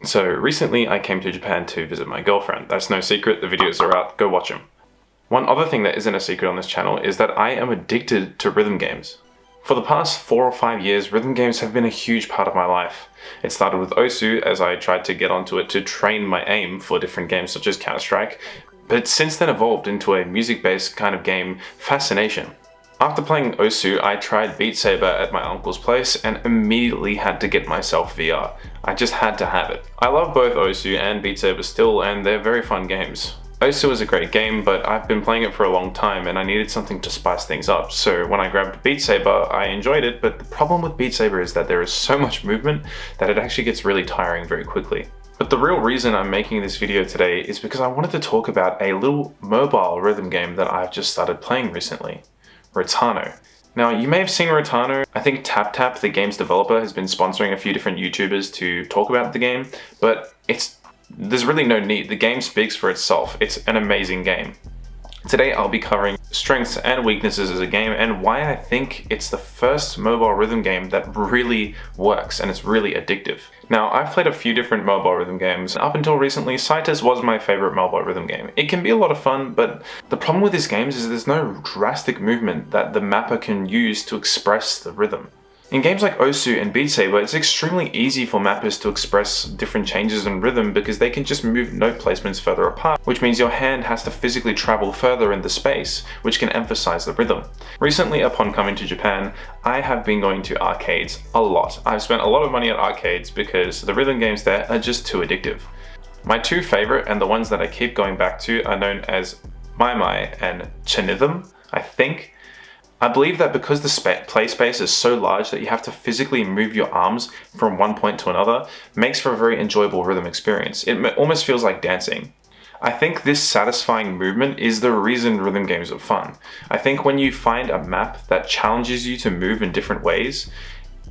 So recently I came to Japan to visit my girlfriend. That's no secret, the videos are out, go watch them. One other thing that isn't a secret on this channel is that I am addicted to rhythm games. For the past 4 or 5 years, rhythm games have been a huge part of my life. It started with Osu as I tried to get onto it to train my aim for different games such as Counter-Strike, but it's since then evolved into a music-based kind of game fascination. After playing Osu, I tried Beat Saber at my uncle's place and immediately had to get myself VR. I just had to have it. I love both Osu and Beat Saber still, and they're very fun games. Osu is a great game, but I've been playing it for a long time and I needed something to spice things up. So when I grabbed Beat Saber, I enjoyed it, but the problem with Beat Saber is that there is so much movement that it actually gets really tiring very quickly. But the real reason I'm making this video today is because I wanted to talk about a little mobile rhythm game that I've just started playing recently. Rotano. Now, you may have seen Rotano. I think Taptic, the game's developer, has been sponsoring a few different YouTubers to talk about the game, but there's really no need. The game speaks for itself. It's an amazing game. Today I'll be covering strengths and weaknesses as a game and why I think it's the first mobile rhythm game that really works and it's really addictive. Now, I've played a few different mobile rhythm games. Up until recently, Citus was my favorite mobile rhythm game. It can be a lot of fun, but the problem with these games is there's no drastic movement that the mapper can use to express the rhythm. In games like Osu and Beat Saber, it's extremely easy for mappers to express different changes in rhythm because they can just move note placements further apart, which means your hand has to physically travel further in the space, which can emphasize the rhythm. Recently, upon coming to Japan, I have been going to arcades a lot. I've spent a lot of money at arcades because the rhythm games there are just too addictive. My two favorite, and the ones that I keep going back to, are known as Mai and Rythym, I think. I believe that because the play space is so large that you have to physically move your arms from one point to another, makes for a very enjoyable rhythm experience. It almost feels like dancing. I think this satisfying movement is the reason rhythm games are fun. I think when you find a map that challenges you to move in different ways,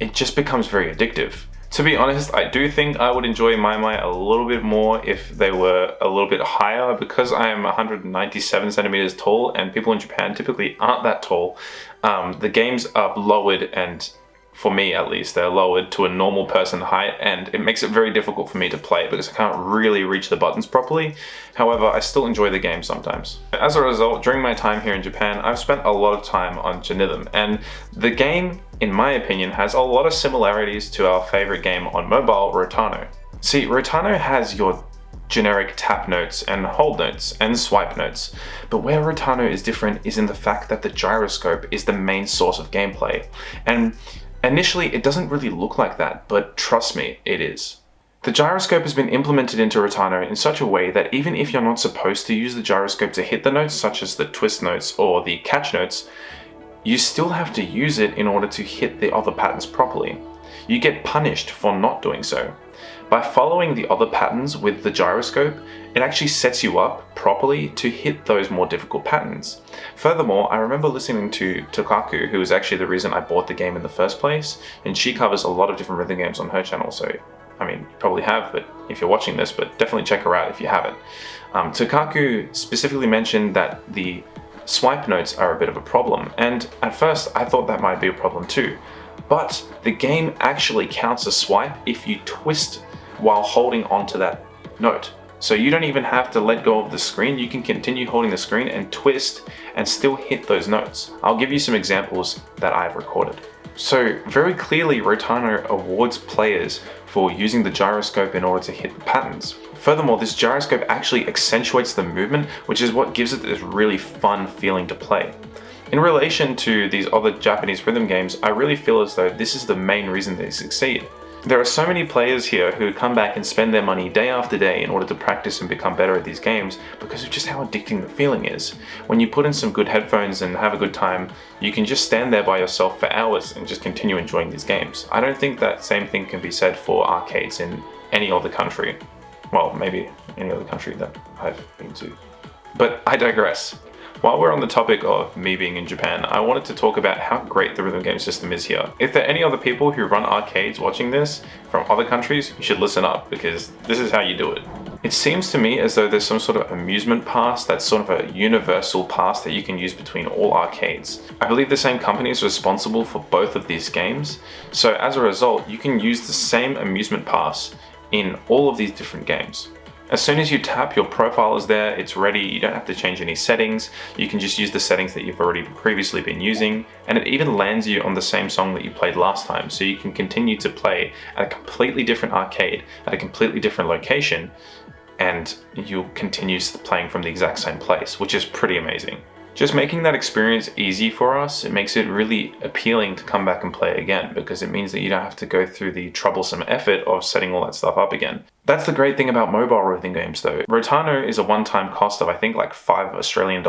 it just becomes very addictive. To be honest, I do think I would enjoy Mai a little bit more if they were a little bit higher. Because I am 197 centimeters tall and people in Japan typically aren't that tall, the games are lowered, and for me at least, they're lowered to a normal person height, and it makes it very difficult for me to play because I can't really reach the buttons properly. However, I still enjoy the game sometimes. As a result, during my time here in Japan, I've spent a lot of time on Rythym, and the game, in my opinion, has a lot of similarities to our favorite game on mobile, Rotano. See, Rotano has your generic tap notes and hold notes and swipe notes, but where Rotano is different is in the fact that the gyroscope is the main source of gameplay. And initially, it doesn't really look like that, but trust me, it is. The gyroscope has been implemented into Rotano in such a way that even if you're not supposed to use the gyroscope to hit the notes, such as the twist notes or the catch notes, you still have to use it in order to hit the other patterns properly. You get punished for not doing so. By following the other patterns with the gyroscope, it actually sets you up properly to hit those more difficult patterns. Furthermore, I remember listening to Tokaku, who is actually the reason I bought the game in the first place, and she covers a lot of different rhythm games on her channel, so I mean, you probably have, but if you're watching this, but definitely check her out if you haven't. Tokaku specifically mentioned that the swipe notes are a bit of a problem, and at first I thought that might be a problem too. But the game actually counts a swipe if you twist while holding onto that note. So you don't even have to let go of the screen, you can continue holding the screen and twist and still hit those notes. I'll give you some examples that I've recorded. So very clearly, Rotano awards players for using the gyroscope in order to hit the patterns. Furthermore, this gyroscope actually accentuates the movement, which is what gives it this really fun feeling to play. In relation to these other Japanese rhythm games, I really feel as though this is the main reason they succeed. There are so many players here who come back and spend their money day after day in order to practice and become better at these games because of just how addicting the feeling is. When you put in some good headphones and have a good time, you can just stand there by yourself for hours and just continue enjoying these games. I don't think that same thing can be said for arcades in any other country. Well, maybe any other country that I've been to. But I digress. While we're on the topic of me being in Japan, I wanted to talk about how great the rhythm game system is here. If there are any other people who run arcades watching this from other countries, you should listen up because this is how you do it. It seems to me as though there's some sort of amusement pass that's sort of a universal pass that you can use between all arcades. I believe the same company is responsible for both of these games, so as a result, you can use the same amusement pass in all of these different games. As soon as you tap, your profile is there, it's ready, you don't have to change any settings, you can just use the settings that you've already previously been using, and it even lands you on the same song that you played last time, so you can continue to play at a completely different arcade, at a completely different location, and you'll continue playing from the exact same place, which is pretty amazing. Just making that experience easy for us, it makes it really appealing to come back and play again, because it means that you don't have to go through the troublesome effort of setting all that stuff up again. That's the great thing about mobile Rythym games though. Rotano is a one-time cost of I think like $5 Australian,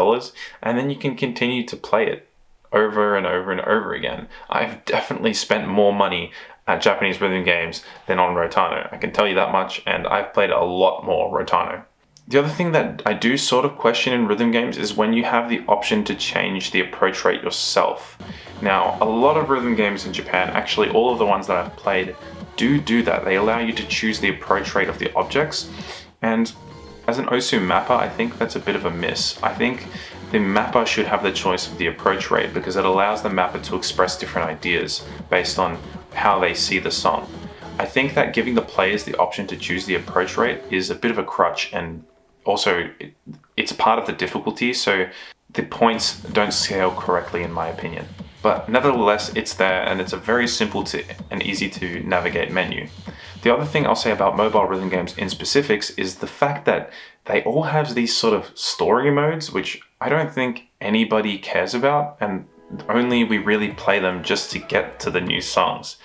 and then you can continue to play it over and over and over again. I've definitely spent more money at Japanese Rythym games than on Rotano, I can tell you that much, and I've played a lot more Rotano. The other thing that I do sort of question in Rythym games is when you have the option to change the approach rate yourself. Now, a lot of Rythym games in Japan, actually all of the ones that I've played, do that. They allow you to choose the approach rate of the objects, and as an OSU mapper, I think that's a bit of a miss. I think the mapper should have the choice of the approach rate because it allows the mapper to express different ideas based on how they see the song. I think that giving the players the option to choose the approach rate is a bit of a crutch, and also it's part of the difficulty, so the points don't scale correctly in my opinion. But nevertheless, it's there, and it's a very simple and easy to navigate menu. The other thing I'll say about mobile Rythym games in specifics is the fact that they all have these sort of story modes, which I don't think anybody cares about, and only we really play them just to get to the new songs.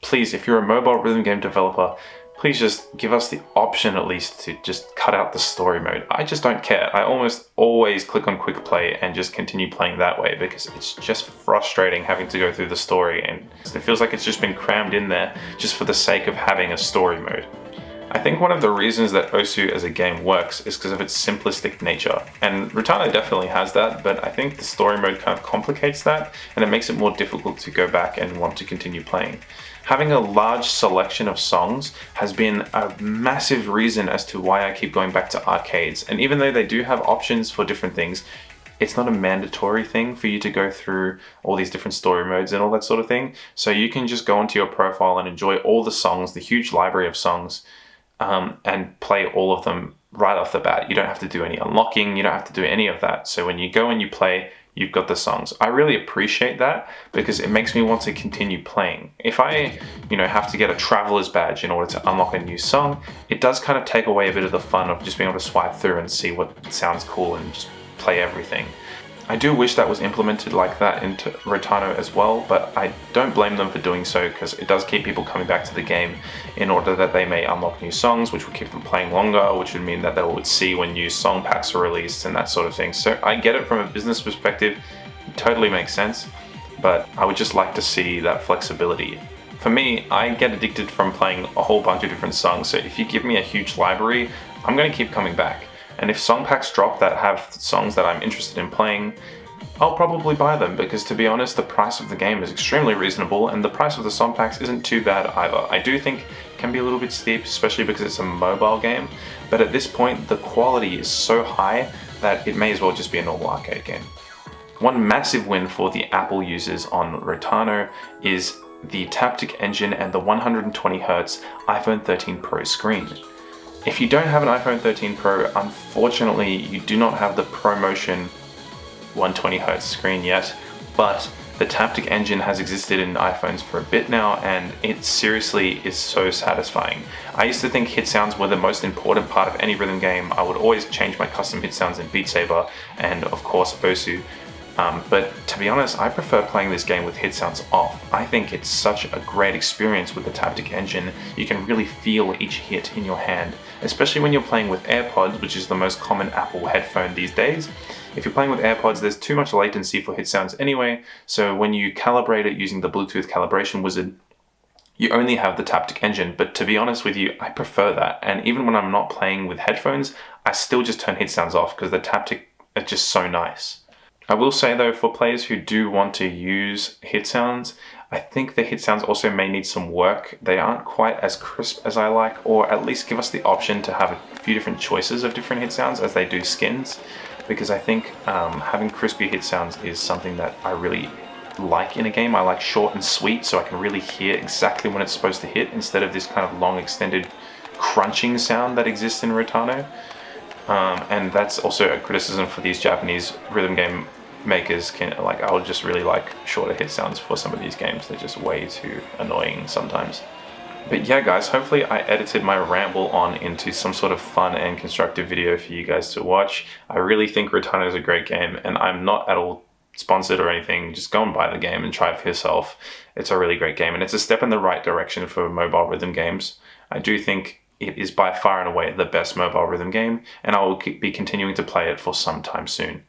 Please, if you're a mobile Rythym game developer, please just give us the option at least to just cut out the story mode. I just don't care. I almost always click on quick play and just continue playing that way because it's just frustrating having to go through the story, and it feels like it's just been crammed in there just for the sake of having a story mode. I think one of the reasons that OSU as a game works is because of its simplistic nature, and Rotano definitely has that, but I think the story mode kind of complicates that and it makes it more difficult to go back and want to continue playing. Having a large selection of songs has been a massive reason as to why I keep going back to arcades, and even though they do have options for different things, it's not a mandatory thing for you to go through all these different story modes and all that sort of thing, so you can just go onto your profile and enjoy all the songs, the huge library of songs, and play all of them right off the bat. You don't have to do any unlocking, you don't have to do any of that, so when you go and you play, you've got the songs. I really appreciate that because it makes me want to continue playing. If I, have to get a traveler's badge in order to unlock a new song, it does kind of take away a bit of the fun of just being able to swipe through and see what sounds cool and just play everything. I do wish that was implemented like that into Rotano as well, but I don't blame them for doing so because it does keep people coming back to the game in order that they may unlock new songs, which would keep them playing longer, which would mean that they would see when new song packs are released and that sort of thing. So I get it from a business perspective, it totally makes sense, but I would just like to see that flexibility. For me, I get addicted from playing a whole bunch of different songs, so if you give me a huge library, I'm going to keep coming back. And if song packs drop that have songs that I'm interested in playing, I'll probably buy them because, to be honest, the price of the game is extremely reasonable and the price of the song packs isn't too bad either. I do think it can be a little bit steep, especially because it's a mobile game, but at this point the quality is so high that it may as well just be a normal arcade game. One massive win for the Apple users on Rotano is the Taptic engine and the 120Hz iPhone 13 Pro screen. If you don't have an iPhone 13 Pro, unfortunately you do not have the ProMotion 120Hz screen yet, but the Taptic engine has existed in iPhones for a bit now and it seriously is so satisfying. I used to think hit sounds were the most important part of any Rythym game. I would always change my custom hit sounds in Beat Saber and of course OSU. But to be honest, I prefer playing this game with hit sounds off. I think it's such a great experience with the Taptic engine. You can really feel each hit in your hand, especially when you're playing with AirPods, which is the most common Apple headphone these days. If you're playing with AirPods, there's too much latency for hit sounds anyway, so when you calibrate it using the Bluetooth calibration wizard, you only have the Taptic engine, but to be honest with you, I prefer that. And even when I'm not playing with headphones, I still just turn hit sounds off because the Taptic is just so nice. I will say though, for players who do want to use hit sounds, I think the hit sounds also may need some work. They aren't quite as crisp as I like, or at least give us the option to have a few different choices of different hit sounds as they do skins, because I think having crispy hit sounds is something that I really like in a game. I like short and sweet so I can really hear exactly when it's supposed to hit instead of this kind of long extended crunching sound that exists in Rotano. And that's also a criticism for these Japanese rhythm game makers. I would just really like shorter hit sounds for some of these games. They're just way too annoying sometimes. But yeah, guys, hopefully I edited my ramble on into some sort of fun and constructive video for you guys to watch. I really think Rotano is a great game, and I'm not at all sponsored or anything. Just go and buy the game and try it for yourself. It's a really great game, and it's a step in the right direction for mobile rhythm games. I do think it is by far and away the best mobile rhythm game, and I will be continuing to play it for some time soon.